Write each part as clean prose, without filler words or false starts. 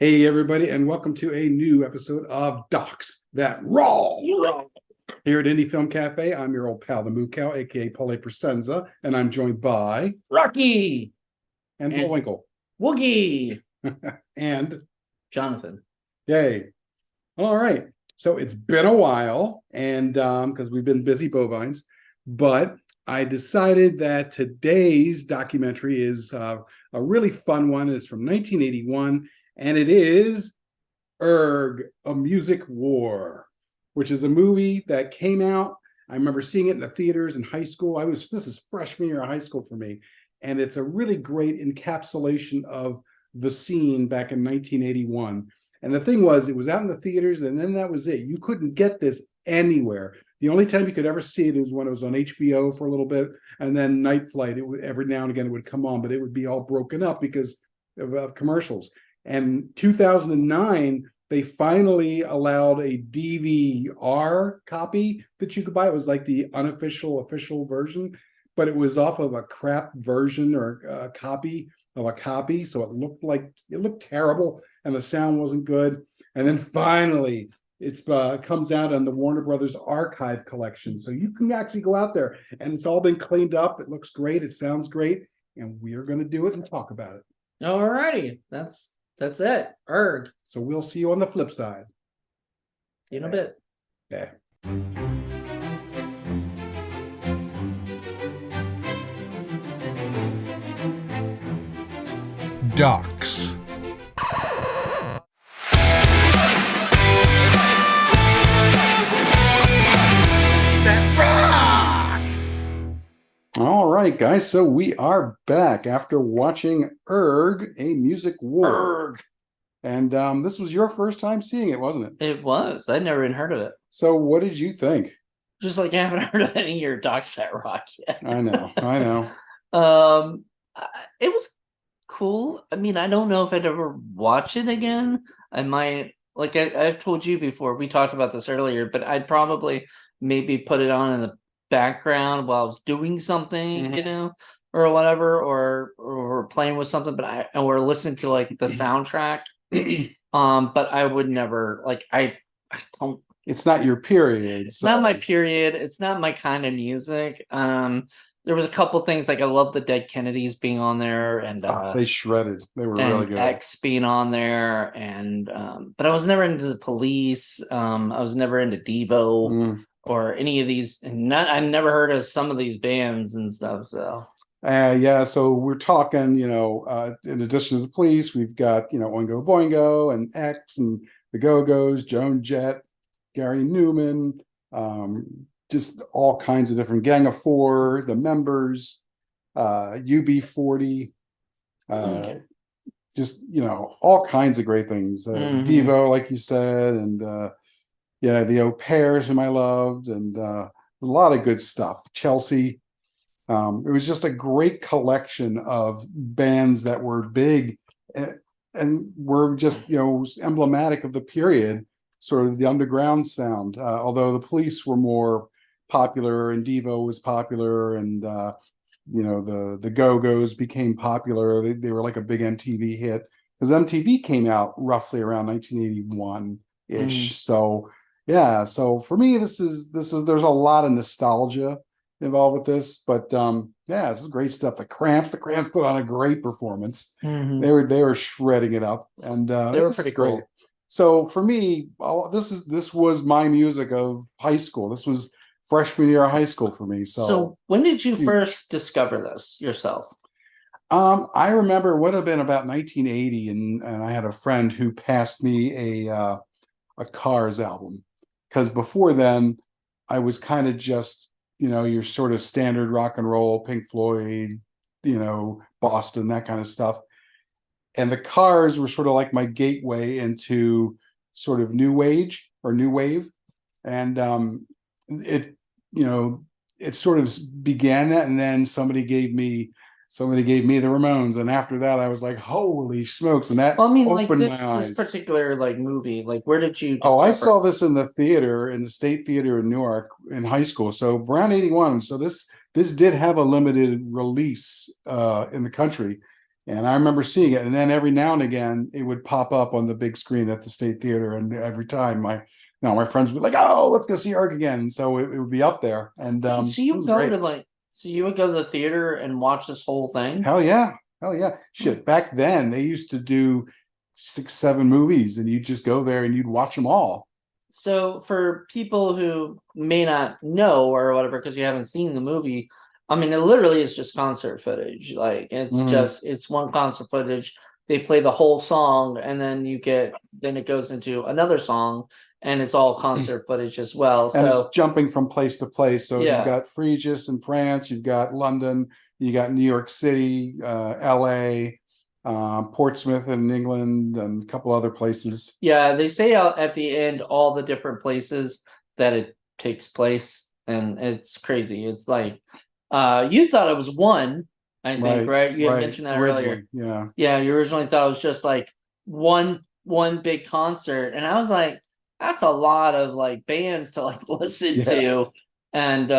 Hey, everybody, and welcome to a new episode of Docs That Raw. Here at Indie Film Cafe, I'm your old pal, the Moo Cow, aka Paulie Presenza, and I'm joined by Rocky and and Bullwinkle Woogie. and Jonathan. Yay. All right. So it's been a while, and because we've been busy bovines, but I decided that today's documentary is a really fun one. It's from 1981, and it is Urgh, A Music War, which is a movie that came out. I remember seeing it in the theaters in high school. This is freshman year of high school for me. And it's a really great encapsulation of the scene back in 1981. And the thing was, it was out in the theaters, and then that was it. You couldn't get this anywhere. The only time you could ever see it was when it was on HBO for a little bit, and then Night Flight. It would every now and again it would come on, but it would be all broken up because of commercials. And 2009, they finally allowed a DVR copy that you could buy. It was like the unofficial official version, but it was off of a crap version or a copy of a copy. So it looked terrible and the sound wasn't good. And then finally, it's comes out on the Warner Brothers Archive collection. So you can actually go out there and it's all been cleaned up. It looks great. It sounds great. And we are going to do it and talk about it. All righty. That's it. Urgh. So we'll see you on the flip side. In a bit. Yeah. Docs. All right, guys. So we are back after watching Urgh, A Music War. Urgh. And this was your first time seeing it, wasn't it? It was. I'd never even heard of it. So what did you think? Just like I haven't heard of any of your Docs That Rock yet. I know. It was cool. I mean, I don't know if I'd ever watch it again. I might, like I've told you before, we talked about this earlier, but I'd probably maybe put it on in the background while I was doing something, or whatever, or playing with something, or listening to like the soundtrack. But I would never I don't. It's not your period. It's not my period. It's not my kind of music. There was a couple things like I love the Dead Kennedys being on there, and they shredded. They were really good. X being on there, and but I was never into the Police. I was never into Devo or any of these. I never heard of some of these bands and stuff. So yeah, so we're talking, in addition to the Police, we've got, Oingo Boingo and X and the Go-Go's, Joan Jett, Gary Newman, just all kinds of different Gang of Four, the Members, UB40, just, all kinds of great things. Devo, like you said, and the Au Pairs, whom I loved, and a lot of good stuff. Chelsea. It was just a great collection of bands that were big and were just, emblematic of the period, sort of the underground sound. Although the Police were more popular and Devo was popular, and the Go-Go's became popular. They were like a big MTV hit because MTV came out roughly around 1981-ish. So yeah, so for me, this is there's a lot of nostalgia involved with this, but this is great stuff. The Cramps put on a great performance. They were shredding it up, and they were pretty great. Cool. So for me, this was my music of high school. This was freshman year of high school for me. So when did you first discover this yourself? I remember it would have been about 1980, and I had a friend who passed me a Cars album, because before then I was kind of just, your sort of standard rock and roll, Pink Floyd, Boston, that kind of stuff. And the Cars were sort of like my gateway into sort of new age or new wave. And it sort of began that. And then somebody gave me the Ramones. And after that, I was like, holy smokes. And that opened my eyes. This particular movie, where did you I saw this in the theater, in the State Theater in Newark in high school. So around 81. So this did have a limited release in the country. And I remember seeing it, and then every now and again it would pop up on the big screen at the State Theater, and every time my friends would be like, "Oh, let's go see Urgh again." And so it would be up there, and So it you was go great. to like, so you would go to the theater and watch this whole thing? Hell yeah, hell yeah, shit. Back then they used to do 6, 7 movies, and you'd just go there and you'd watch them all. So for people who may not know or whatever, because you haven't seen the movie, I mean, it literally is just concert footage. Like it's one concert footage. They play the whole song, and then then it goes into another song, and it's all concert footage as well. And So it's jumping from place to place. So you've yeah, got Frejus in France, you've got London, you got New York City, LA, Portsmouth in England, and a couple other places. yeah, they say out at the end all the different places that it takes place, and it's crazy. It's like, you thought it was one, I think, right? You had Right. mentioned that earlier. Originally, yeah. Yeah, you originally thought it was just like one big concert, and I was like, that's a lot of like bands to like listen to and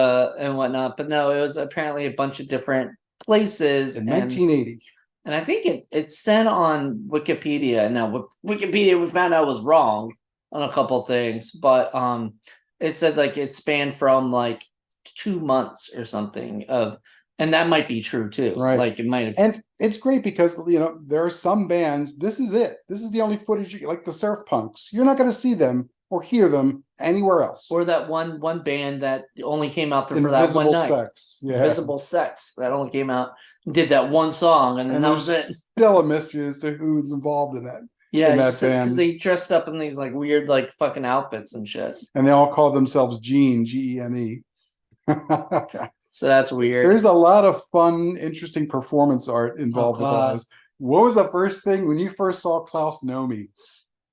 whatnot. But no, it was apparently a bunch of different places, In and 1980. I think it said on Wikipedia. Now Wikipedia we found out was wrong on a couple things, but it said like it spanned from like 2 months or something of, and that might be true too. Right. Like it might have. And it's great because there are some bands, this is it. This is the only footage like the Surf Punks. You're not going to see them or hear them anywhere else. Or that one band that only came out there for that Invisible one night. Sex. Yeah. Invisible Sex that only came out, did that one song, and then that was it. Still a mystery as to who's involved in that. Yeah, in that because band. they dressed up in these like weird like fucking outfits and shit. And they all called themselves Gene, Gene. So that's weird. There's a lot of fun, interesting performance art involved with all this. What was the first thing when you first saw Klaus Nomi?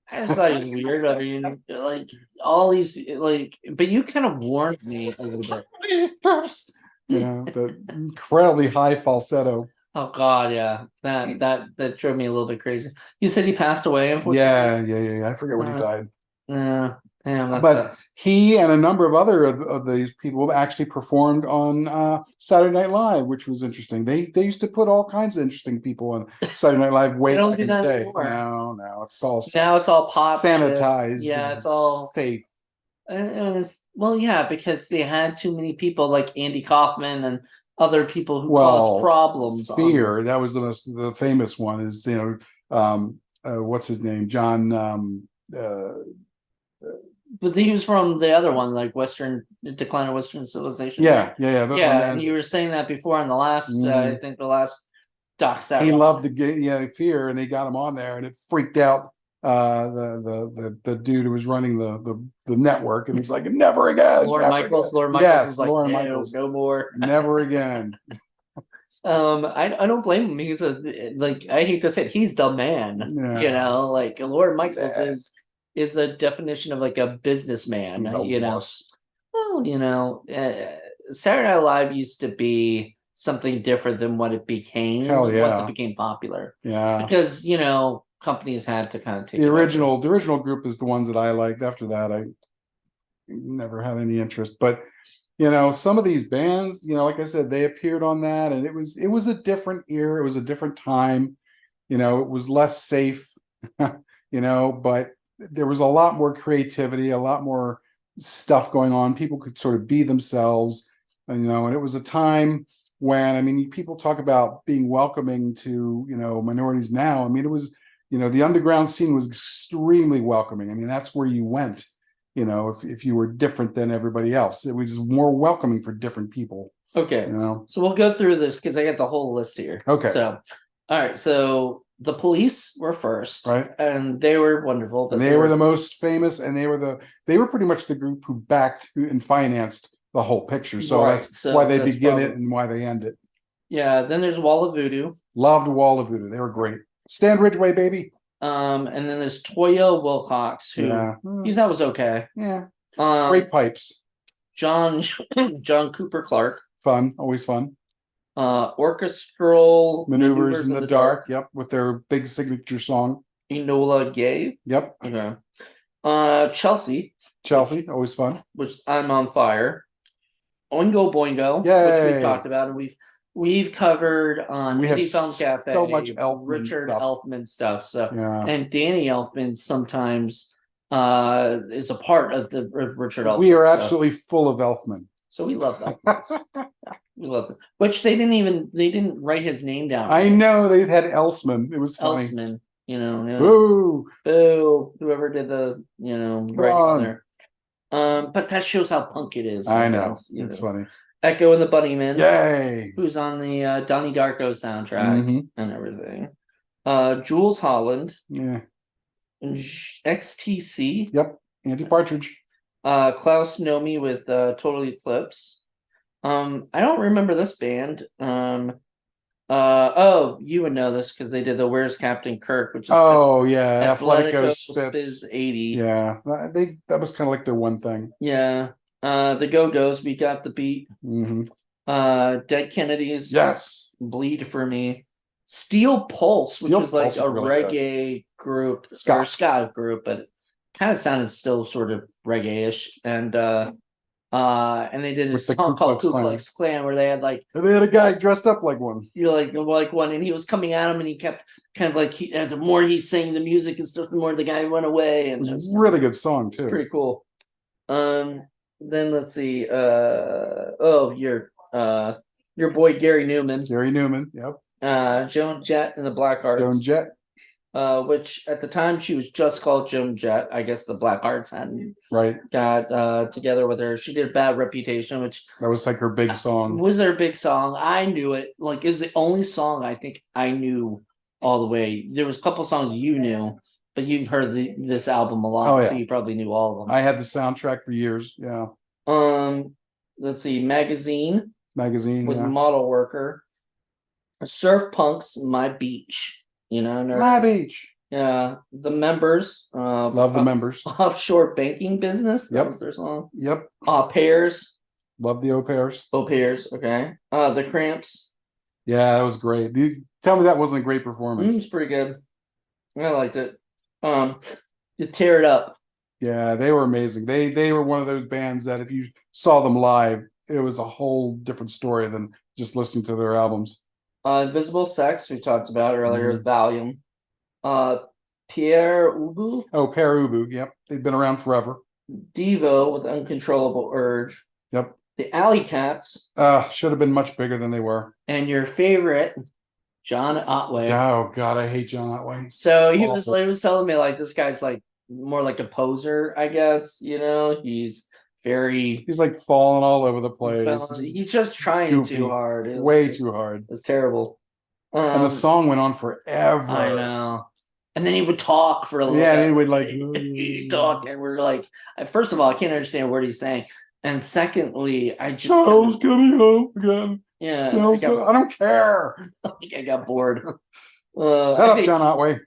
I just thought it was weird. I mean, like all these like, but you kind of warned me a little bit. The incredibly high falsetto. Oh God, yeah, that drove me a little bit crazy. You said he passed away, unfortunately. Yeah. I forget when he died. Yeah, damn, that But sucks. he and a number of other of these people actually performed on Saturday Night Live, which was interesting. They used to put all kinds of interesting people on Saturday Night Live way back in the day. Anymore. No, it's all pop sanitized. Shit. Yeah, it's all safe. Well, yeah, because they had too many people like Andy Kaufman and other people who caused problems. Fear, that was the famous one. Is what's his name? John. But he was from the other one, like Decline of Western Civilization. Yeah. And you were saying that before on the last, I think the last doc set. He loved the Fear, and they got him on there, and it freaked out the dude who was running the network, and he's like, never again. Lord Michaels Yes, was like, Lorne Michaels. No more. Never again. I don't blame him. He's I hate to say it, he's the man. Yeah. Like Lord Michaels is the definition of like a businessman. Boss. Well, Saturday Night Live used to be something different than what it became. Hell yeah. Once it became popular. Yeah. Because companies had to kind of take the original group is the ones that I liked. After that, I never had any interest. But some of these bands, like I said, they appeared on that, and it was a different era. It was a different time. It was less safe. But there was a lot more creativity, a lot more stuff going on. People could sort of be themselves, and it was a time when, people talk about being welcoming to, minorities now. It was, the underground scene was extremely welcoming. That's where you went, if you were different than everybody else. It was more welcoming for different people. Okay. So we'll go through this because I got the whole list here. Okay. So, all right. So the Police were first, right? And they were wonderful. But they were the most famous, and they were pretty much the group who backed and financed the whole picture. So that's why they begin it and why they end it. Yeah. Then there's Wall of Voodoo. Loved Wall of Voodoo. They were great. Stan Ridgway, baby. And then there's Toya Wilcox, who you thought was okay. Yeah. Great pipes. John Cooper Clarke. Fun. Always fun. Orchestral Maneuvers in the Dark. Yep. With their big signature song. Enola Gay. Yep. Okay. Chelsea, always fun. Which I'm on Fire. Oingo Boingo, Yay. which we've talked about, and We've covered on We have Indie Film Cafe so much Elfman Richard stuff. Elfman stuff. So Yeah. and Danny Elfman sometimes is a part of the Richard Elfman. We are stuff. absolutely full of Elfman. So we love Elfman. We love it. Which they didn't write his name down. I know they've had Elsman. It was funny. Elsman, you know. Boo! Boo! Whoever did the right on. there. But that shows how punk it is. I know. It's funny. Echo and the Bunnymen. Yay! Who's on the Donnie Darko soundtrack and everything. Jules Holland. Yeah. XTC. Yep. Andy Partridge. Klaus Nomi with Total Eclipse. I don't remember this band. Oh, you would know this because they did the Where's Captain Kirk, which is Athletico Spitz 80. Yeah, that was kind of like their one thing. Yeah. The Go-Go's, We Got the Beat. Dead Kennedys. Yes. Bleed for Me. Steel Pulse, which was like a really reggae group or ska group, but kind of sounded still sort of reggae-ish. And they did a song called Ku Klux Klan where they had a guy dressed up like one. You like one, and he was coming at him, and he kept kind of like the more he's saying the music and stuff, the more the guy went away. And it was a really good song too. Pretty cool. Then let's see. Your boy Gary Newman. Gary Newman. Yep. Joan Jett and the Blackhearts. Joan Jett. Which at the time she was just called Joan Jett. I guess the Blackhearts hadn't got together with her. She did Bad Reputation, which that was like her big song. Was her big song. I knew it. Like it was the only song I think I knew all the way. There was a couple songs you knew, but you've heard this album a lot, so you probably knew all of them. I had the soundtrack for years. Yeah. Let's see. Magazine with Model Worker. Surf Punks, My Beach. My Beach. Yeah, the Members. Love the Members. Offshore Banking Business. That was their song. Yep. Au Pairs. Love the Au Pairs. Au Pairs. Okay. The Cramps. Yeah, that was great. Dude, tell me that wasn't a great performance. It was pretty good. I liked it. You Tear It Up. Yeah, they were amazing. They were one of those bands that if you saw them live, it was a whole different story than just listening to their albums. Invisible Sex, we talked about earlier with Valium. Pierre Ubu. Oh, Pierre Ubu. Yep. They've been around forever. Devo with Uncontrollable Urge. Yep. The Alley Cats. Should have been much bigger than they were. And your favorite, John Otway. Oh, God, I hate John Otway. So he was telling me this guy's more like a poser, I guess. He's like falling all over the place. He's just trying too hard. Way too hard. It's terrible. And the song went on forever. I know. And then he would talk for a little bit. Yeah, and he would talk, and we're first of all, I can't understand what he's saying. And secondly, I just Charles coming home again. Yeah. I don't care. I got bored. Shut up, John Otway.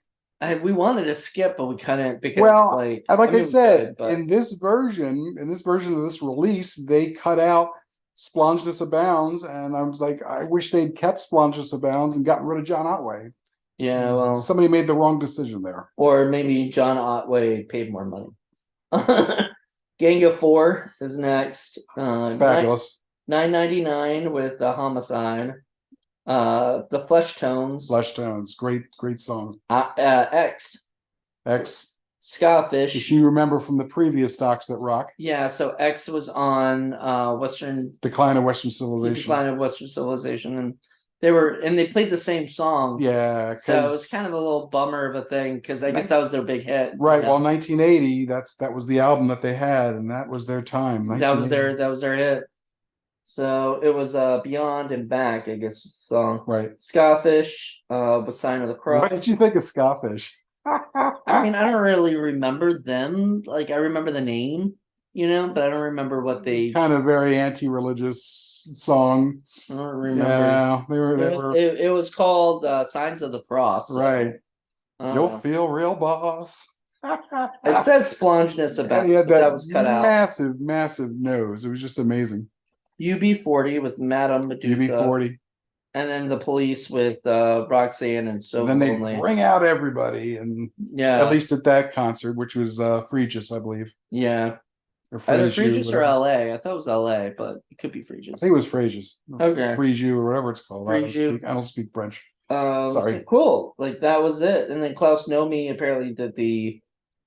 We wanted to skip, but we couldn't because I said, in this version of this release, they cut out Splongeness Abounds, and I was like, I wish they'd kept Splongeness Abounds and gotten rid of John Otway. Yeah, well, somebody made the wrong decision there. Or maybe John Otway paid more money. Gang of Four is next. Fabulous. 999 with the Homicide. The Flesh Tones. Great song. X. Scarfish. If you remember from the previous Docs That Rock. Yeah, so X was on Decline of Western Civilization. And they played the same song. Yeah. So it was kind of a little bummer of a thing because I guess that was their big hit. Right. Well, 1980, that was the album that they had, and that was their time. That was their hit. So it was Beyond and Back, I guess was the song. Right. Scarfish with Sign of the Cross. What did you think of Scarfish? I mean, I don't really remember them. I remember the name, but I don't remember what they kind of very anti-religious song. I don't remember. Yeah, they were. It was called Signs of the Cross. So, right. You'll feel real, boss. It says Splongeness About, but that was cut out. Massive nose. It was just amazing. UB40 with Madame Medusa. UB40. And then the Police with Roxanne and So then Lonely. They bring out everybody, and at least at that concert, which was Fregis, I believe. Yeah. or Either Freeze You, Fregis or whatever. LA. I thought it was LA, but it could be I Fregis. think it was Phrases. Okay. Freeze You or whatever it's called. Freeze You. I don't speak French. So Sorry. cool. Like that was it. And then Klaus Nomi apparently did the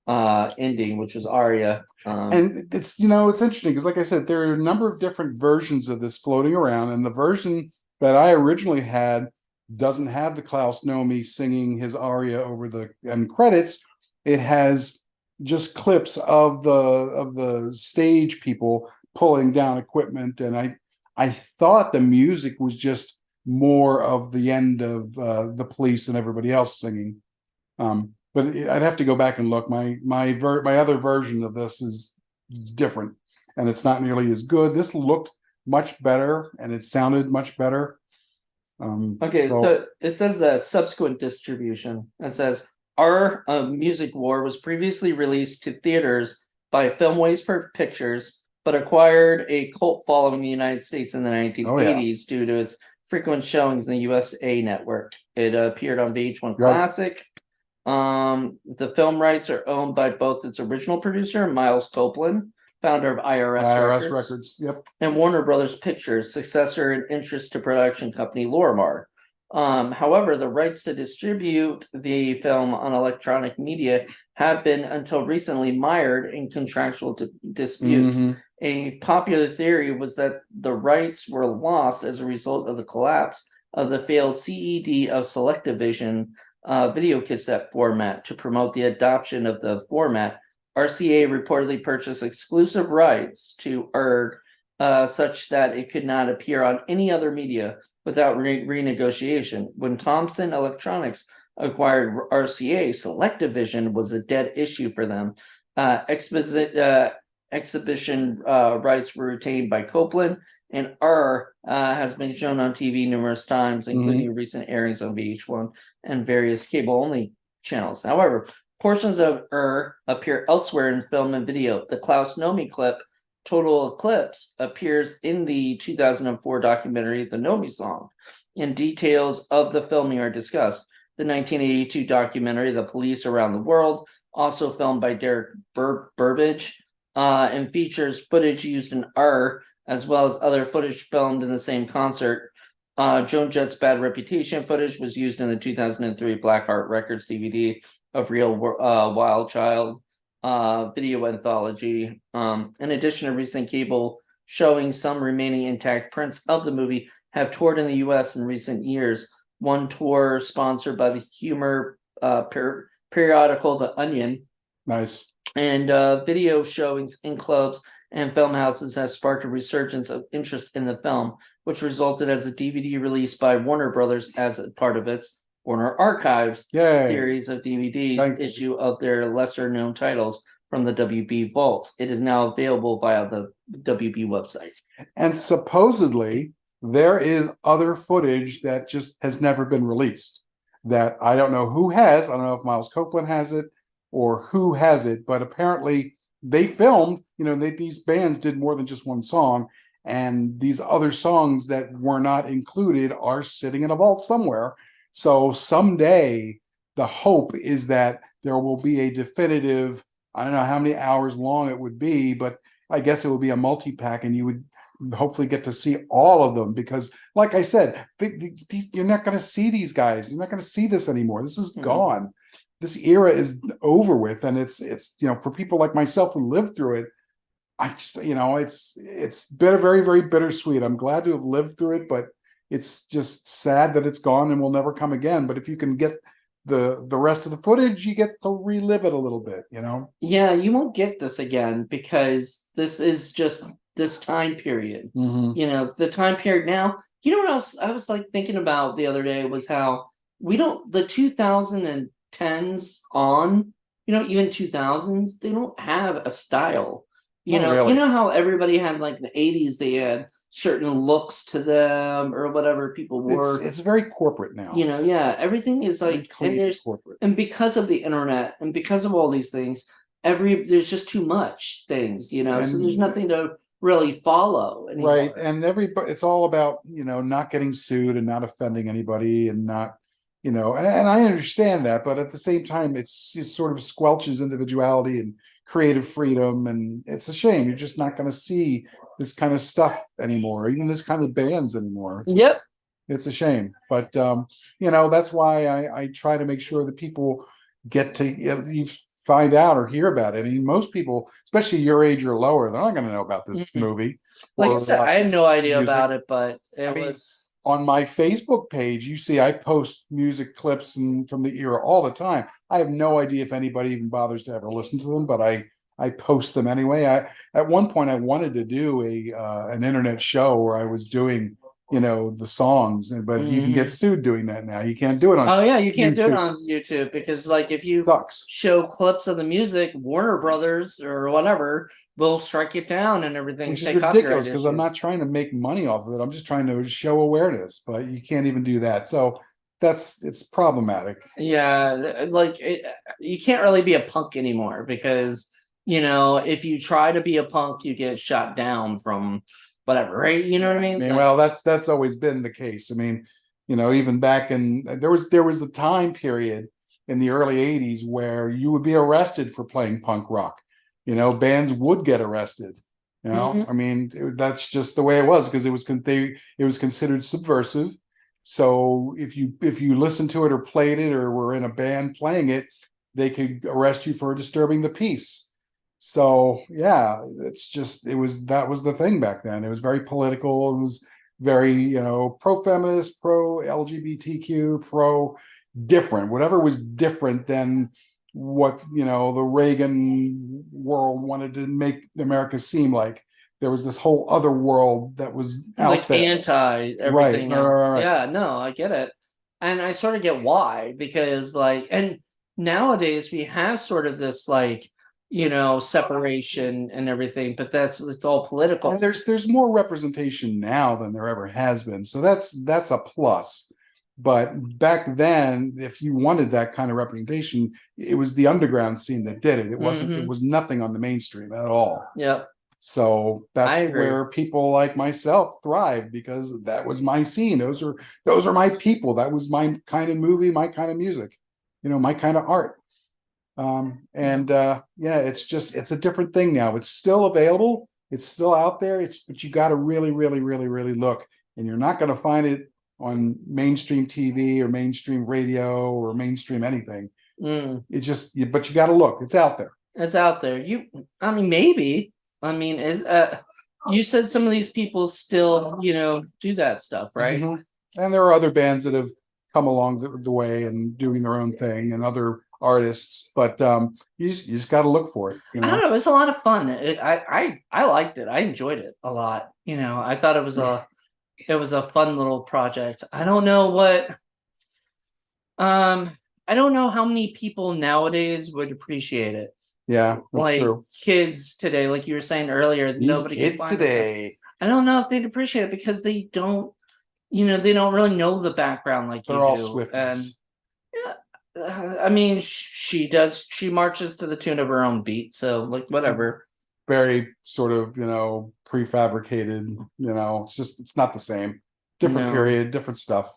ending, which was Aria. And it's it's interesting because, like I said, there are a number of different versions of this floating around, and the version that I originally had doesn't have the Klaus Nomi singing his aria over the end credits. It has just clips of the stage people pulling down equipment, and I thought the music was just more of the end of the police and everybody else singing. But I'd have to go back and look. My other version of this is different, and it's not nearly as good. This looked much better, and it sounded much better. Okay, so it says the subsequent distribution. It says our Music War was previously released to theaters by Filmways for Pictures, but acquired a cult following in the United States in the 1980s due to its frequent showings in the USA network. It appeared on VH1 Classic. The film rights are owned by both its original producer, Miles Copeland, founder of IRS Records. Yep. And Warner Brothers Pictures, successor in interest to production company Lorimar. However, the rights to distribute the film on electronic media have been until recently mired in contractual disputes. A popular theory was that the rights were lost as a result of the collapse of the failed CED of Selectavision video cassette format. To promote the adoption of the format, RCA reportedly purchased exclusive rights to Urgh, such that it could not appear on any other media without renegotiation. When Thomson Electronics acquired RCA, Selectavision was a dead issue for them. Exhibition rights were retained by Copeland, and has been shown on TV numerous times, including recent airings on VH1 and various cable-only channels. However, portions of appear elsewhere in film and video. The Klaus Nomi clip, Total Eclipse, appears in the 2004 documentary The Nomi Song, and details of the filming are discussed. The 1982 documentary The Police Around the World, also filmed by Derek Burbidge, and features footage used in as well as other footage filmed in the same concert. Joan Jett's Bad Reputation footage was used in the 2003 Blackheart Records DVD of Real Wild Child video anthology. In addition to recent cable showing, some remaining intact prints of the movie have toured in the U.S. in recent years. One tour sponsored by the humor periodical The Onion. Nice. And video showings in clubs and film houses have sparked a resurgence of interest in the film, which resulted as a DVD release by Warner Brothers as a part of its Warner Archives series of DVD issue of their lesser-known titles from the WB vaults. It is now available via the WB website. And supposedly, there is other footage that just has never been released that I don't know who has. I don't know if Miles Copeland has it or who has it, but apparently they filmed, these bands did more than just one song, and these other songs that were not included are sitting in a vault somewhere. So someday the hope is that there will be a definitive, I don't know how many hours long it would be, but I guess it would be a multi-pack, and you would hopefully get to see all of them, because like I said, you're not going to see these guys. You're not going to see this anymore. This is gone. This era is over with. And it's for people like myself who lived through it, I just, it's been very, very bittersweet. I'm glad to have lived through it, but it's just sad that it's gone and will never come again. But if you can get the rest of the footage, you get to relive it a little bit, Yeah, you won't get this again, because this is just this time period. The time period now, what else I was like thinking about the other day was how the 2010s on, even 2000s, they don't have a style. Really. How everybody had like the 80s, they had certain looks to them or whatever people wore. It's very corporate now. Everything is like corporate. And because of the internet and because of all these things, there's just too much things, so there's nothing to really follow anymore. Right. And it's all about, not getting sued and not offending anybody and not, and I understand that, but at the same time, it sort of squelches individuality and creative freedom, and it's a shame. You're just not going to see this kind of stuff anymore, even this kind of bands anymore. Yep. It's a shame, but that's why I try to make sure that people get to you find out or hear about it. I mean, most people, especially your age or lower, they're not going to know about this movie. Like I or said, about I had this no idea music. about it, but I it mean, was on my Facebook page, you see I post music clips and from the era all the time. I have no idea if anybody even bothers to ever listen to them, but I post them anyway. At one point I wanted to do an internet show where I was doing the songs, but you can get sued doing that now. You can't do it on oh yeah, you can't do it YouTube. on YouTube because like if you Sucks. show clips of the music, Warner Brothers or whatever will strike it down and everything. Which is Say ridiculous copyright because I'm not issues. trying to make money off of it. I'm just trying to show awareness, but you can't even do that. So it's problematic. Yeah, like you can't really be a punk anymore because if you try to be a punk, you get shot down from whatever, right? You know what I I mean? mean, Like, well, that's always been the case. I mean, even back in there was a time period in the early 80s where you would be arrested for playing punk rock. Bands would get arrested. mhm. I mean, that's just the way it was because it was considered subversive. So if you listened to it or played it or were in a band playing it, they could arrest you for disturbing the peace. So yeah, that was the thing back then. It was very political. It was very, pro-feminist, pro-LGBTQ, pro different, whatever was different than what, the Reagan world wanted to make America seem like. There was this whole other world that was out Like there. anti Right, everything right, else. right, right. Yeah, no, I get it. And I sort of get why, because like and nowadays we have sort of this like, separation and everything, but it's all political. And there's more representation now than there ever has been. So that's a plus. But back then, if you wanted that kind of representation, it was the underground scene that did it. It was nothing on the mainstream at all. Yep. So I that's agree. where people like myself thrived because that was my scene. Those are my people. That was my kind of movie, my kind of music, my kind of art. Yeah, it's a different thing now. It's still available. It's still out there. But you got to really, really, really, really look, and you're not going to find it on mainstream TV or mainstream radio or mainstream anything. It's just, but you got to look. It's out there. It's out there. I mean, maybe. I mean, you said some of these people still, do that stuff, right? Mm-hmm. And there are other bands that have come along the way and doing their own thing, and other artists, but you just got to look for it. I don't know. It was a lot of fun. I liked it. I enjoyed it a lot. I thought it was a fun little project. I don't know I don't know how many people nowadays would appreciate it. Yeah, that's Like true. kids today, like you were saying earlier, These nobody can kids find this stuff. today, I don't know if they'd appreciate it because they don't, they don't really know the background like they're you all do. And Swifties. I mean, she does. She marches to the tune of her own beat. So, like, whatever. Very sort of, prefabricated. It's not the same. Different No. period, different stuff.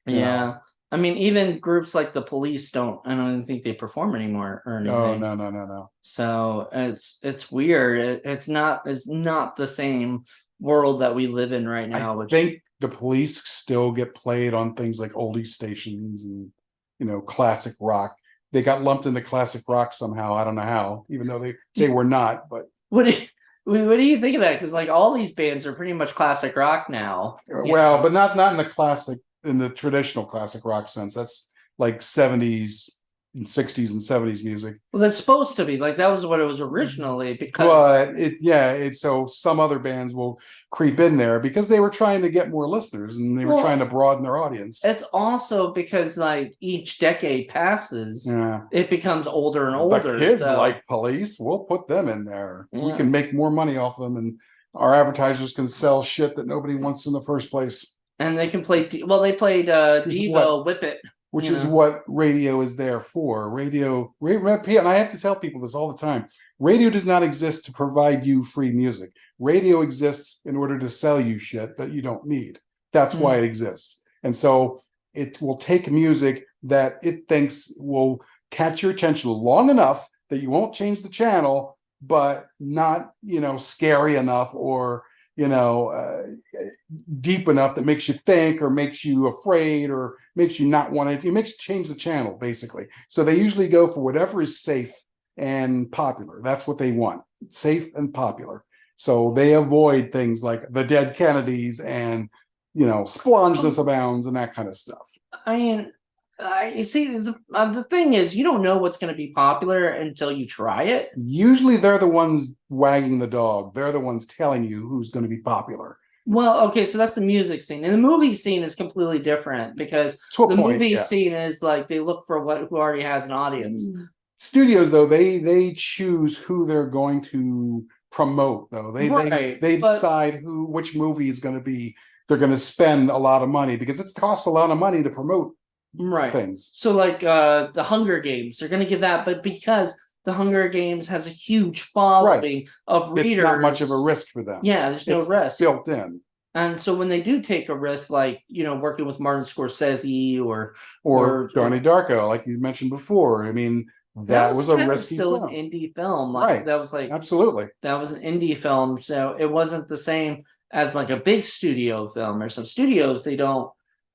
Yeah. I mean, even groups like the Police don't. I don't even think they perform anymore or anything. Oh no. So it's weird. It's not the same world that we live in right now. I think the Police still get played on things like oldie stations and classic rock. They got lumped into classic rock somehow. I don't know how, even though they were not. But what do you think of that? Because like all these bands are pretty much classic rock now. Well, but not in the traditional classic rock sense. That's like 70s and 60s and 70s music. Well, that's supposed to be like that was what it was originally But so some other bands will creep in there because they were trying to get more listeners and they were trying to broaden their audience. It's also because like each decade passes, it becomes older and older. The kids like Police, we'll put them in there. We can make more money off them, and our advertisers can sell shit that nobody wants in the first place. And they can play. They played Devo, Whip It. Which is what radio is there for. Radio, and I have to tell people this all the time. Radio does not exist to provide you free music. Radio exists in order to sell you shit that you don't need. That's why it exists. And so it will take music that it thinks will catch your attention long enough that you won't change the channel, but not, scary enough or, deep enough that makes you think or makes you afraid or makes you not want it. It makes you change the channel, basically. So they usually go for whatever is safe and popular. That's what they want, safe and popular. So they avoid things like the Dead Kennedys and, Splongeness Abounds and that kind of stuff. I mean, you see, the thing is, you don't know what's going to be popular until you try it. Usually they're the ones wagging the dog. They're the ones telling you who's going to be popular. Well, okay, so that's the music scene. And the movie scene is completely different because movie scene is like they look for who already has an audience. Studios, though, they choose who they're going to promote, though. They decide which movie is going to be, they're going to spend a lot of money because it costs a lot of money to promote things. So like the Hunger Games, they're going to give that, but because the Hunger Games has a huge following of readers, it's not much of a risk for them. Yeah, there's no risk built in. And so when they do take a risk, like working with Martin Scorsese or Donnie Darko, like you mentioned before, I mean, that was a risky still film. An indie film, like that was like absolutely that was an indie film, so it wasn't the same as like a big studio film. Or some studios, they don't.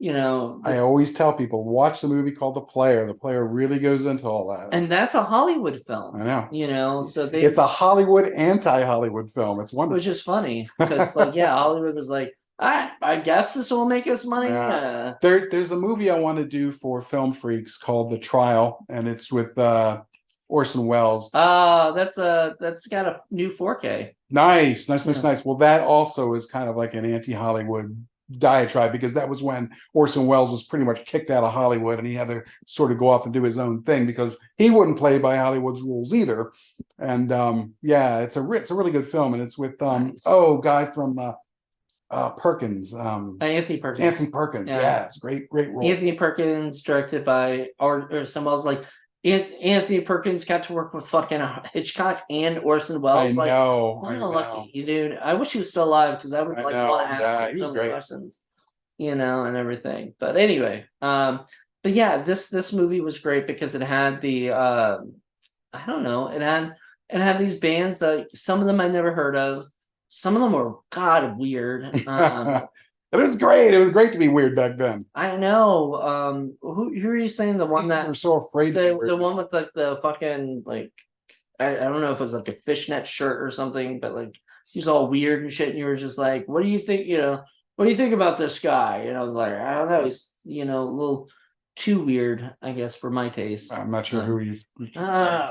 I always tell people, watch the movie called The Player. The Player really goes into all that. And that's a Hollywood film. I know. So it's a Hollywood anti-Hollywood film. It's wonderful. Which is funny because Hollywood was like, I guess this will make us money. Yeah. There's a movie I want to do for Film Freaks called The Trial, and it's with Orson Welles. That's got a new 4K. Nice. Well, that also is kind of like an anti-Hollywood diatribe because that was when Orson Welles was pretty much kicked out of Hollywood and he had to sort of go off and do his own thing because he wouldn't play by Hollywood's rules either. And it's a really good film, and it's with guy from Perkins, Anthony Perkins. Anthony Perkins, it's great role. Anthony Perkins, directed by Orson Welles. Like Anthony Perkins got to work with fucking Hitchcock and Orson Welles. I know. What a lucky dude. I wish he was still alive because I would want to ask him some questions, and everything. But anyway, but yeah, this movie was great because it had the I don't know, it had these bands that some of them I never heard of. Some of them were weird. It was great. It was great to be weird back then. I know. Who are you saying? The one that we're so afraid. The one with like the fucking like I don't know if it was like a fishnet shirt or something, but like he was all weird and shit. And you were just like, "What do you think? What do you think about this guy?" And I was like, "I don't know. He's a little too weird, I guess, for my taste." I'm not sure who you. If I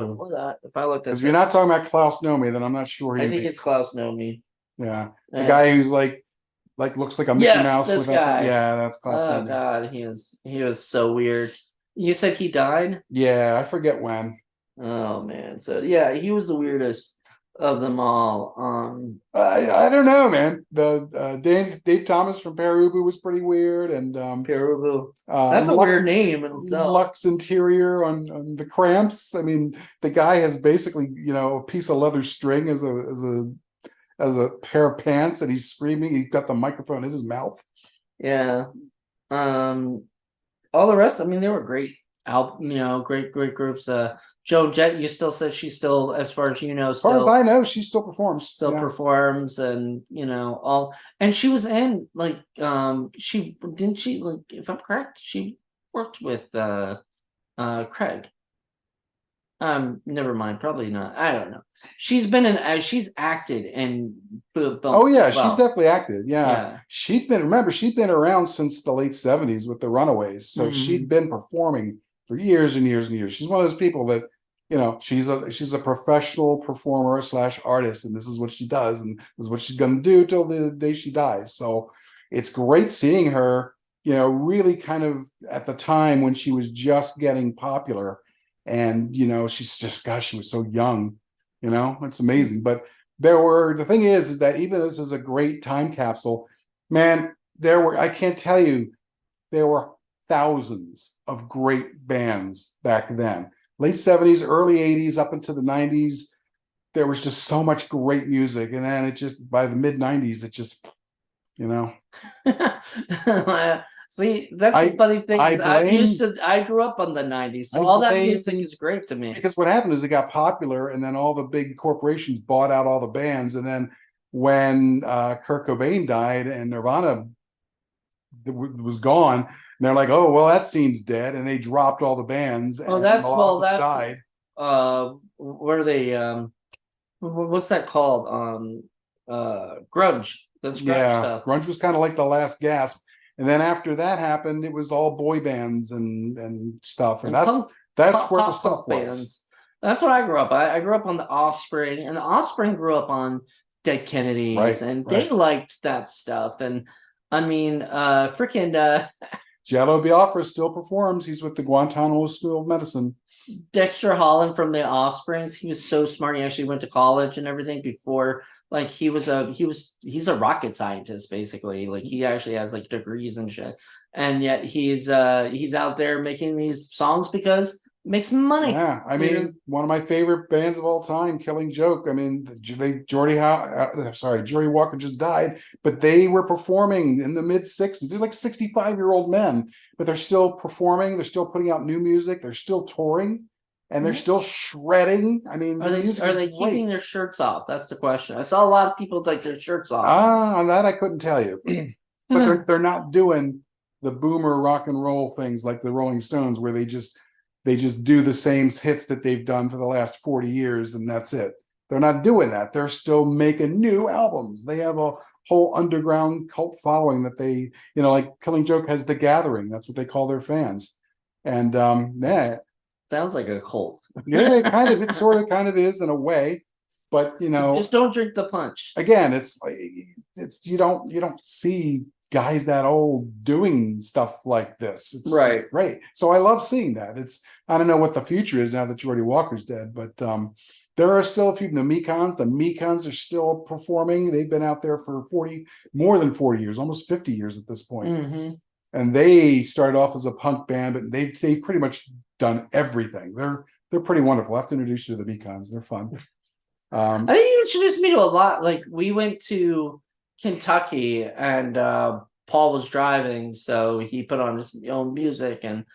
looked at, if you're not talking about Klaus Nomi, then I'm not sure. I think it's Klaus Nomi. Yeah, the guy who's like looks like a Mickey Mouse. This guy. Yeah, that's Klaus Nomi. Oh God, he was so weird. You said he died? Yeah, I forget when. Oh man, so yeah, he was the weirdest of them all. I don't know, man. The Dave Thomas from Pere Ubu was pretty weird, and Pere Ubu. That's a weird name in itself. Lux Interior on the Cramps. I mean, the guy has basically a piece of leather string as a pair of pants, and he's screaming. He's got the microphone in his mouth. Yeah. All the rest, I mean, they were great. Great groups. Joan Jett, you still said she's still, as far as you know, as far as I know, she still performs. Performs, and all. And she was in like she like, if I'm correct, she worked with Craig. Never mind, probably not. I don't know. She's acted in film. Oh yeah, she's definitely acted. Yeah. She'd been around since the late 70s with the Runaways. So she'd been performing for years and years and years. She's one of those people that, she's a professional performer / artist, and this is what she does, and this is what she's gonna do till the day she dies. So it's great seeing her, really kind of at the time when she was just getting popular. And she's just, gosh, she was so young, it's amazing. But the thing is that even this is a great time capsule, man, I can't tell you, there were thousands of great bands back then. Late 70s, early 80s, up into the 90s, there was just so much great music. And then it just, by the mid 90s, it just, See, that's the I funny thing. I Is blame I grew up on the 90s, so I all that blame music is great to me. because what happened is it got popular, and then all the big corporations bought out all the bands, and then when Kurt Cobain died and Nirvana was gone, and they're like, oh well, that scene's dead, and they dropped all the bands, Oh, and a lot of them died. what are they? What's that called? Grunge. That's grunge Yeah, stuff. grunge was kind of like the last gasp, and then after that happened, it was all boy bands and stuff, and And that's where the pop stuff punk was. bands. That's what I grew up. I grew up on the Offspring, and the Offspring grew up on Dead Kennedys, Right, and they right. liked that stuff. And I mean, freaking Jello Biafra still performs. He's with the Guantanamo School of Medicine. Dexter Holland from the Offsprings. He was so smart. He actually went to college and everything before. Like he's a rocket scientist basically. Like he actually has like degrees and shit. And yet he's out there making these songs because it makes money. Yeah, I You know? mean, one of my favorite bands of all time, Killing Joke. I mean, Jory Walker just died, but they were performing in the mid 60s. They're like 65-year-old men, but they're still performing. They're still putting out new music. They're still touring, and they're still shredding. I mean, Are their they music are is they great. keeping their shirts off? That's the question. I saw a lot of people take their shirts off. On that I couldn't tell you, but they're not doing the boomer rock and roll things like the Rolling Stones, where they just do the same hits that they've done for the last 40 years and that's it. They're not doing that. They're still making new albums. They have a whole underground cult following that they, like Killing Joke has The Gathering. That's what they call their fans. And yeah, Sounds like a cult. yeah, it sort of kind of is in a way, but Just don't drink the punch. again, it's you don't see guys that old doing stuff like this. It's Right. just great. So I love seeing that. I don't know what the future is now that Jordy Walker's dead, but there are still a few. The Mekons are still performing. They've been out there for more than 40 years, almost 50 years at this point. Mm-hmm. And they started off as a punk band, but they've pretty much done everything. They're pretty wonderful. I have to introduce you to the Mekons. They're fun. I think you introduced me to a lot. Like we went to Kentucky and Paul was driving, so he put on his own music, and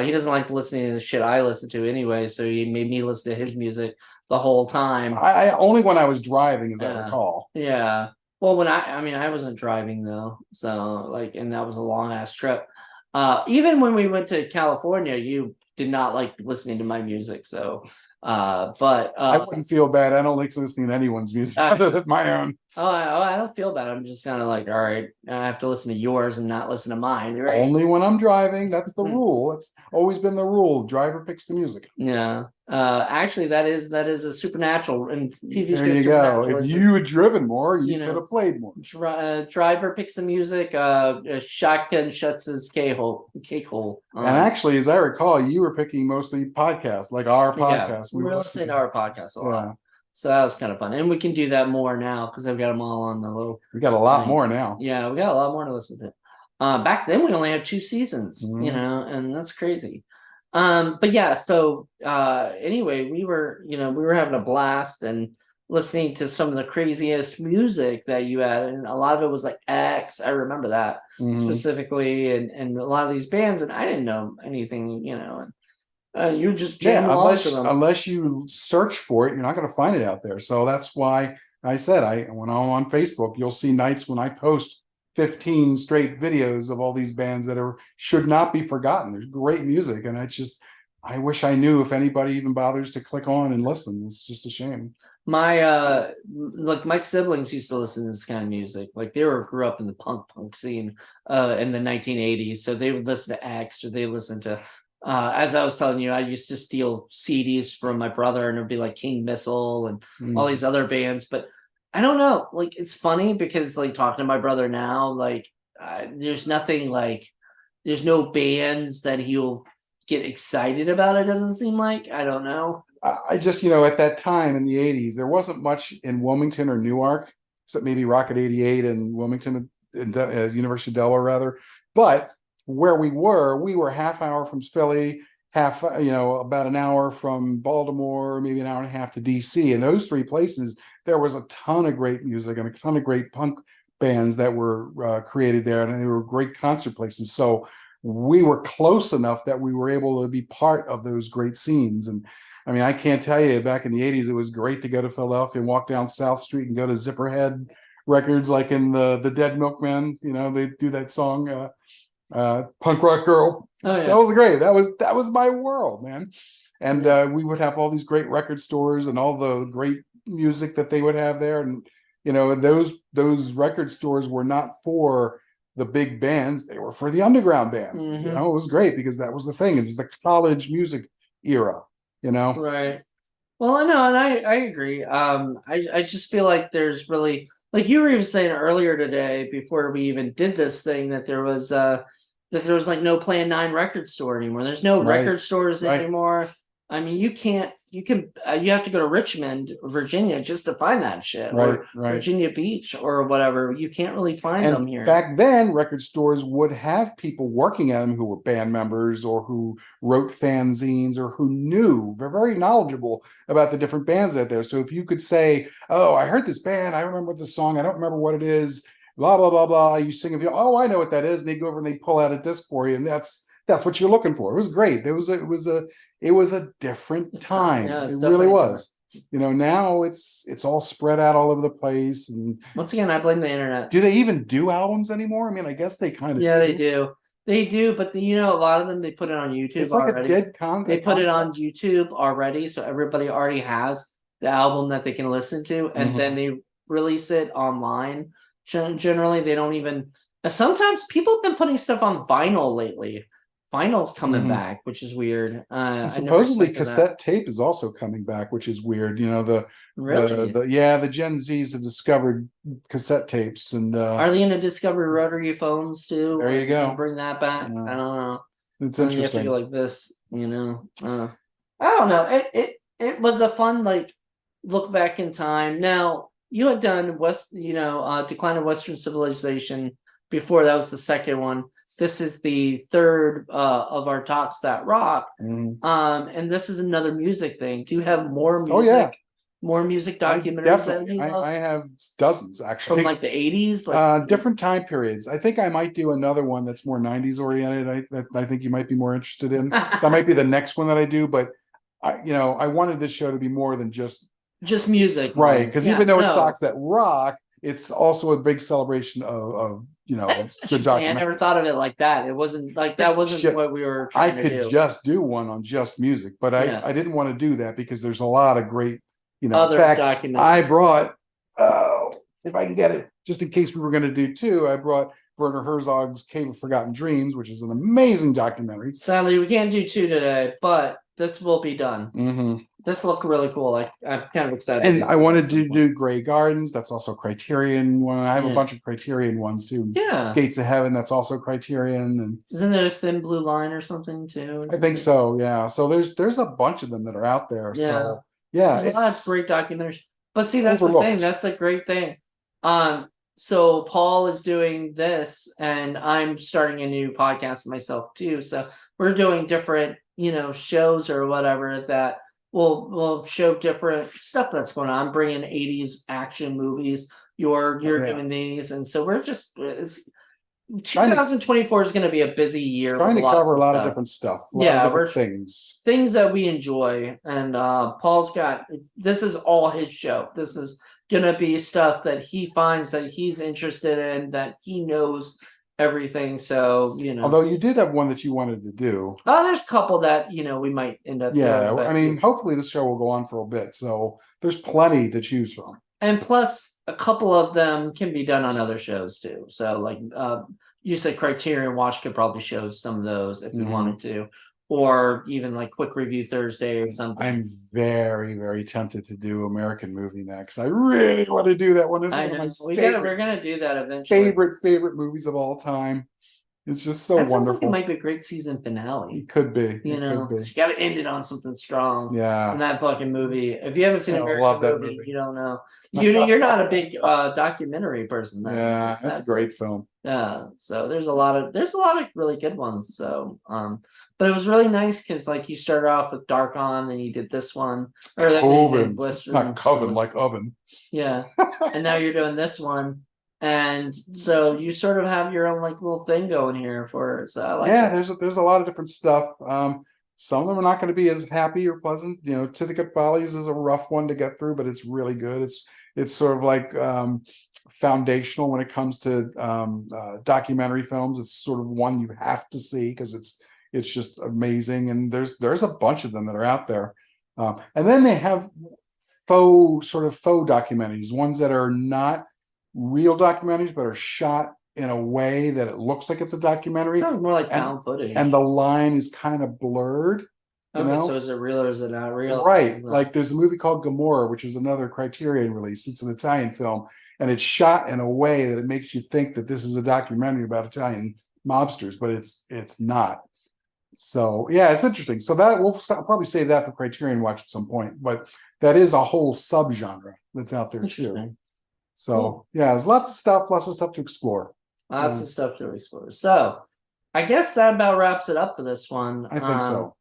he doesn't like listening to the shit I listen to anyway, so he made me listen to his music the whole time. I only when I was driving, as I recall. Yeah. Well, I wasn't driving though, so like, and that was a long ass trip. Even when we went to California, you did not like listening to my music, so but I wouldn't feel bad. I don't like listening to anyone's music other than my own. I don't feel bad. I'm just kind of like, all right, I have to listen to yours and not listen to mine. Right? Only when I'm driving. That's the rule. It's always been the rule. Driver picks the music. Yeah. Actually, that is a supernatural and TV. There you go. If you had driven more, you could have played more. Driver picks the music. Shotgun shuts his cake hole. And actually, as I recall, you were picking mostly podcasts, like our podcast. We were listening to our podcast a lot. So that was kind of fun. And we can do that more now because I've got them all on the low. We got a lot more now. Yeah, we got a lot more to listen to. Back then we only had 2 seasons, and that's crazy. But yeah, so anyway, we were having a blast and listening to some of the craziest music that you had, and a lot of it was like X. I remember that specifically, and a lot of these bands, and I didn't know anything, and you just jam along to them. Unless you search for it, you're not going to find it out there. So that's why I said when I'm on Facebook, you'll see nights when I post 15 straight videos of all these bands that should not be forgotten. There's great music, and I wish I knew if anybody even bothers to click on and listen. It's just a shame. My my siblings used to listen to this kind of music. Like they grew up in the punk scene in the 1980s, so they would listen to X, or they listen to as I was telling you, I used to steal CDs from my brother, and it'd be like King Missile and all these other bands. But I don't know, like it's funny because like talking to my brother now, like there's nothing like there's no bands that he'll get excited about. It doesn't seem like. I don't know. I just at that time in the 80s, there wasn't much in Wilmington or Newark, except maybe Rocket 88 and Wilmington, University of Delaware rather. But where we were half hour from Philly, about an hour from Baltimore, maybe an hour and a half to DC. And those 3 places, there was a ton of great music and a ton of great punk bands that were created there, and they were great concert places. So we were close enough that we were able to be part of those great scenes. And I mean, I can't tell you, back in the 80s, it was great to go to Philadelphia and walk down South Street and go to Zipperhead Records, like in the Dead Milkmen. You know, they do that song, Punk Rock Girl. Oh yeah. That was great. That was my world, man. And we would have all these great record stores and all the great music that they would have there. And you know, those record stores were not for the big bands; they were for the underground bands. You know, it was great because that was the thing. It was the college music era. You know, right. Well, I know, and I agree. I just feel like there's really, like you were even saying earlier today, before we even did this thing, that there was like no Plan 9 record store anymore. There's no record stores anymore. I mean, you have to go to Richmond, Virginia, just to find that shit, or Virginia Beach or whatever. You can't really find them here. Back then, record stores would have people working at them who were band members or who wrote fanzines or who were very knowledgeable about the different bands out there. So if you could say, "Oh, I heard this band. I remember the song. I don't remember what it is. Blah blah blah blah." You sing of "Oh, I know what that is," and they go over and they pull out a disc for you, and that's what you're looking for. It was great. It was a different time. Yeah, it really was. You know, now it's all spread out all over the place. And once again, I blame the internet. Do they even do albums anymore? I mean, I guess they kind of do. They do. They do, but you know, a lot of them, they put it on YouTube. It's like already. a dead concept. They put it on YouTube already, so everybody already has the album that they can listen to, and then they release it online. Generally, they don't even. Sometimes people have been putting stuff on vinyl lately. Vinyl's coming back, which is weird. And supposedly cassette tape is also coming back, which is weird. You know, the Gen Zs have discovered cassette tapes, and are they going to discover rotary phones too? There you go. Bring that back. I don't know. It's interesting. You have to go like this, you know. I don't know. It was a fun look back in time. Now you had done Decline of Western Civilization before. That was the second one. This is the third of our talks that rock, and this is another music thing. Do you have more music? Oh yeah, more music documentaries. Definitely, I have dozens actually from the 80s, different time periods. I think I might do another one that's more 90s oriented. I think you might be more interested in. That might be the next one that I do. But I wanted this show to be more than just music, right? Because even though it's talks that rock, it's also a big celebration of good documentaries. I never thought of it like that. It wasn't like that. Wasn't what we were trying to do. I could just do one on just music, but I didn't want to do that because there's a lot of great, other documentaries. I brought, if I can get it, just in case we were going to do two, I brought Werner Herzog's Cave of Forgotten Dreams, which is an amazing documentary. Sadly, we can't do two today, but this will be done. This looked really cool. I'm kind of excited. And I wanted to do Grey Gardens. That's also Criterion one. I have a bunch of Criterion ones too. Yeah. Gates of Heaven. That's also Criterion. And isn't there a Thin Blue Line or something too? I think so. Yeah. So there's a bunch of them that are out there. Yeah. So yeah, there's a lot of great documentaries. But see, that's the thing. That's the great thing. So Paul is doing this, and I'm starting a new podcast myself too. So we're doing different, shows or whatever that we'll show different stuff that's going on. I'm bringing 80s action movies. You're doing these, and so we're just 2024 is going to be a busy year. Trying to cover a lot of different stuff. Things that we enjoy, and Paul's got. This is all his show. This is gonna be stuff that he finds that he's interested in, that he knows everything. So although you did have one that you wanted to do, there's a couple that we might end up doing, I mean, hopefully this show will go on for a bit, so there's plenty to choose from, and plus a couple of them can be done on other shows too. So you said Criterion Watch could probably show some of those if we wanted to, or even Quick Review Thursday or something. I'm very, very tempted to do American Movie next. I really want to do that one. It's one of my we're gonna do that eventually. Favorite movies of all time. It's just so wonderful. Sounds like it might be a great season finale. It could be. You got to end it on something strong. Yeah. In that fucking movie. If you haven't seen American movie, you don't know. You're not a big documentary person. Then, yeah, that's a great film. Yeah. So there's a lot of really good ones. So but it was really nice because you started off with Dark On, and you did this one, or Coven, not Coven like oven. Yeah. And now you're doing this one. And so you sort of have your own like little thing going here for it. So I like Yeah, it. there's a lot of different stuff. Some of them are not going to be as happy or pleasant. Ticket Follies is a rough one to get through, but it's really good. It's sort of like foundational when it comes to documentary films. It's sort of one you have to see because it's just amazing. And there's a bunch of them that are out there. And then they have faux documentaries, ones that are not real documentaries but are shot in a way that it looks like it's a documentary, Sounds more like and found footage. and the line is kind of blurred. Okay, so is it real or is it not real? Right. Like there's a movie called Gomorrah, which is another Criterion release. It's an Italian film, and it's shot in a way that it makes you think that this is a documentary about Italian mobsters, but it's not. So yeah, it's interesting. So that I'll probably save that for Criterion Watch at some point, but that is a whole subgenre that's out there too. So Cool. yeah, there's lots of stuff to explore. Lots of stuff to explore. So I guess that about wraps it up for this one. I think so.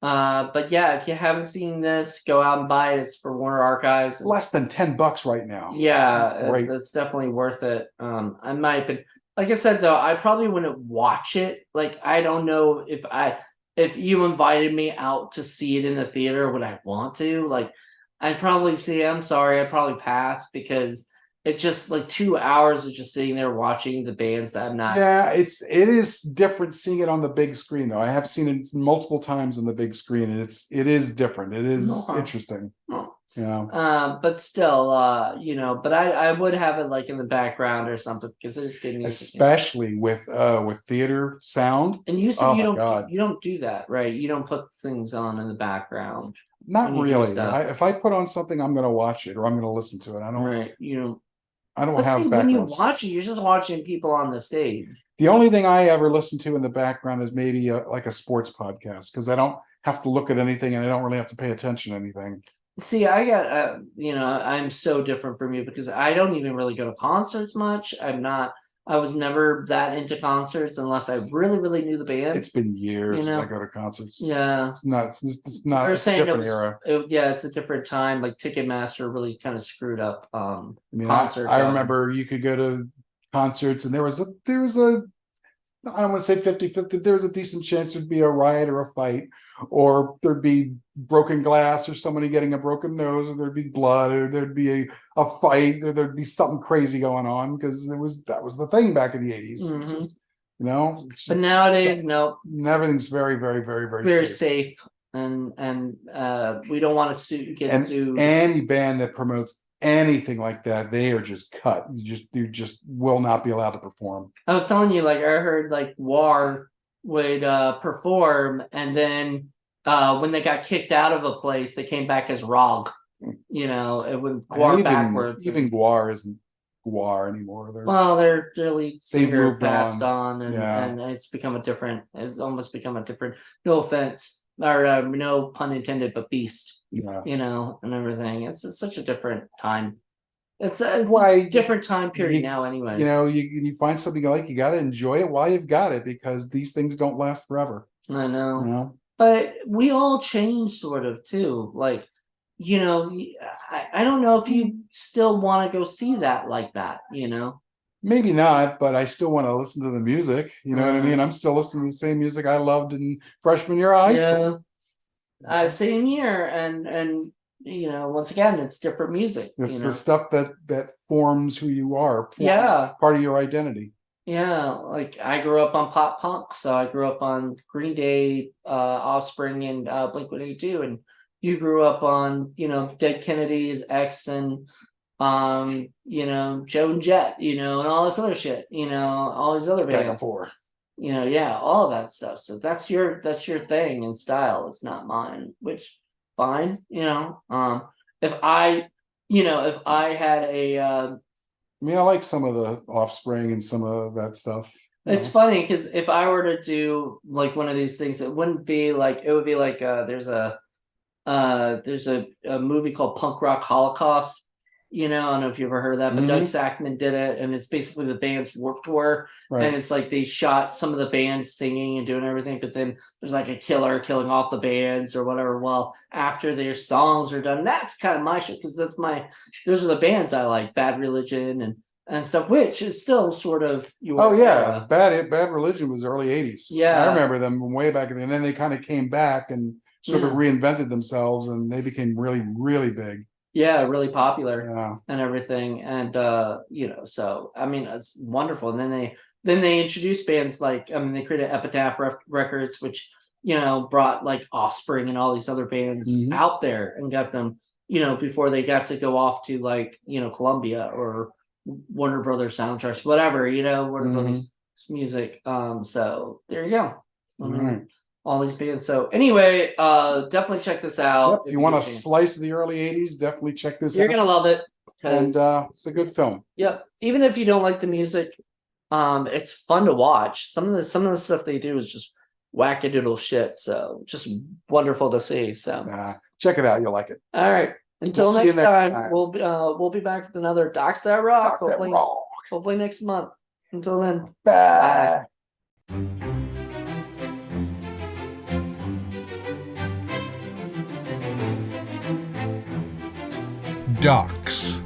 But yeah, if you haven't seen this, go out and buy it. It's for Warner Archives. Less than $10 right now. Yeah, it's definitely worth it. I might, but like I said though, I probably wouldn't watch it. Like I don't know if you invited me out to see it in the theater, would I want to? Like I'd probably say I'm sorry, I'd probably pass because it's just like 2 hours of just sitting there watching the bands that I'm not. Yeah, it is different seeing it on the big screen though. I have seen it multiple times on the big screen, and it is different. It is interesting. Yeah. But still, but I would have it like in the background or something because it is good music. Especially with theater sound. And you said you don't do that, right? You don't put things on in the background. Not really. If I put on something, I'm going to watch it or I'm going to listen to it. I don't. Right. I don't have when you watch it, you're just watching people on the stage. The only thing I ever listen to in the background is maybe like a sports podcast because I don't have to look at anything and I don't really have to pay attention to anything. See, I got I'm so different from you because I don't even really go to concerts much. I was never that into concerts unless I really, really knew the band. It's been years since I go to concerts. Yeah. It's not it's a different era. It's a different time. Like Ticketmaster really kind of screwed up concert. I remember you could go to concerts and there was a I don't want to say 50-50. There was a decent chance there'd be a riot or a fight, or there'd be broken glass, or somebody getting a broken nose, or there'd be blood, or there'd be a fight, or there'd be something crazy going on because that was the thing back in the 80s. Mm-hmm. But nowadays, no. Everything's very, very, very, very safe. And we don't want to get sued. Any band that promotes anything like that, they are just cut. You just will not be allowed to perform. I was telling you, like I heard like War would perform, and then when they got kicked out of a place, they came back as Rog. It went Gwar backwards. Even Gwar isn't Gwar anymore. Their lead singer passed on, and it's become it's almost become a different, no offense, or no pun intended, but beast. And everything. It's such a different time. It's a different time period now anyway. You find something you like, you got to enjoy it while you've got it because these things don't last forever. I know. But we all change sort of too. Like, I don't know if you still want to go see that like that, Maybe not, but I still want to listen to the music. You know what I mean? I'm still listening to the same music I loved in freshman year of high school. Same year, and once again, it's different music. It's the stuff that forms who you are. Part of your identity. Yeah, like I grew up on pop punk, so I grew up on Green Day, Offspring, and Blink-182, and you grew up on Dead Kennedys, X, and Joe and Jet, and all this other shit, all these other bands. All of that stuff. So that's your thing and style. It's not mine, which fine. If I had a I like some of the Offspring and some of that stuff. It's funny because if I were to do like one of these things, it would be like there's a movie called Punk Rock Holocaust. I don't know if you ever heard of that, but Doug Sackman did it, and it's basically the band's Warped Tour, and it's like they shot some of the bands singing and doing everything, but then there's like a killer killing off the bands or whatever. Well, after their songs are done, that's kind of my shit because those are the bands I like, Bad Religion and and stuff, which is still sort of your Oh yeah, Bad Religion was early '80s. Yeah. I remember them way back then. And then they kind of came back and sort of reinvented themselves, and they became really, really big. Yeah, really popular Yeah. and everything. And you know, so I mean, it's wonderful. And then they introduced bands like, I mean, they created Epitaph Records, which, you know, brought like Offspring and all these other bands out there and got them, you know, before they got to go off to like, you know, Columbia or Warner Brothers soundtracks, whatever, you know, Warner Brothers music. So there you go. I mean, all these bands. So anyway, definitely check this out. Yep. If you want a slice of the early '80s, definitely check this out. You're gonna love it. And it's a good film. Yep. Even if you don't like the music, it's fun to watch. Some of the stuff they do is just wackadoodle shit. So just wonderful to see. So check it out. You'll like it. All right. Until We'll see you next next time, time. we'll be back with another Docs That Rock. Doc that rock. Hopefully next month. Until then. Bye. Docs.